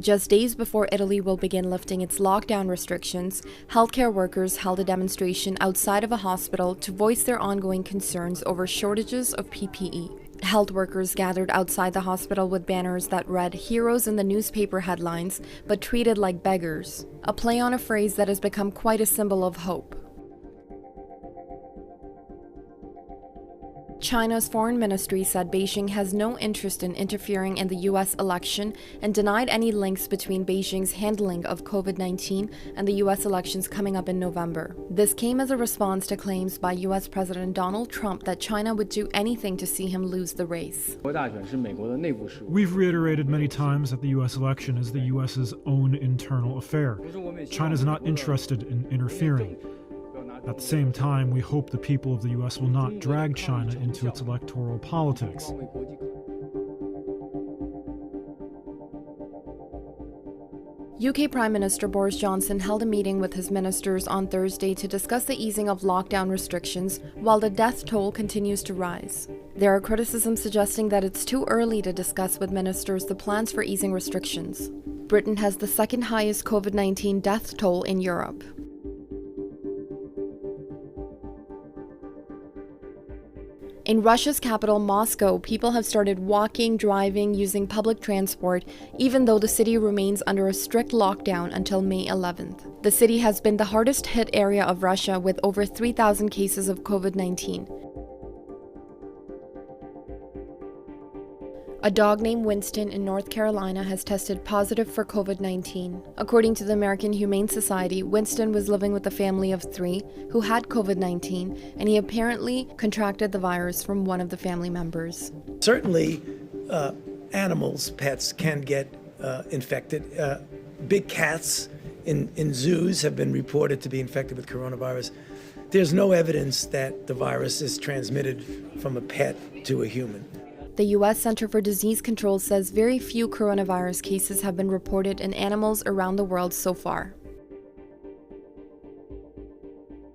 Just days before Italy will begin lifting its lockdown restrictions, healthcare workers held a demonstration outside of a hospital to voice their ongoing concerns over shortages of PPE. Health workers gathered outside the hospital with banners that read "Heroes" in the newspaper headlines, but treated like beggars, a play on a phrase that has become quite a symbol of hope. China's foreign ministry said Beijing has no interest in interfering in the U.S. election and denied any links between Beijing's handling of COVID-19 and the U.S. elections coming up in November. This came as a response to claims by U.S. President Donald Trump that China would do anything to see him lose the race. We've reiterated many times that the U.S. election is the U.S.'s own internal affair. China's not interested in interfering. At the same time, we hope the people of the U.S. will not drag China into its electoral politics. UK Prime Minister Boris Johnson held a meeting with his ministers on Thursday to discuss the easing of lockdown restrictions while the death toll continues to rise. There are criticisms suggesting that it's too early to discuss with ministers the plans for easing restrictions. Britain has the second highest COVID-19 death toll in Europe. In Russia's capital, Moscow, people have started walking, driving, using public transport, even though the city remains under a strict lockdown until May 11th. The city has been the hardest hit area of Russia with over 3,000 cases of COVID-19. A dog named Winston in North Carolina has tested positive for COVID-19. According to the American Humane Society, Winston was living with a family of 3 who had COVID-19, and he apparently contracted the virus from one of the family members. Certainly, animals, pets, can get infected. Big cats in zoos have been reported to be infected with coronavirus. There's no evidence that the virus is transmitted from a pet to a human. The U.S. Center for Disease Control says very few coronavirus cases have been reported in animals around the world so far.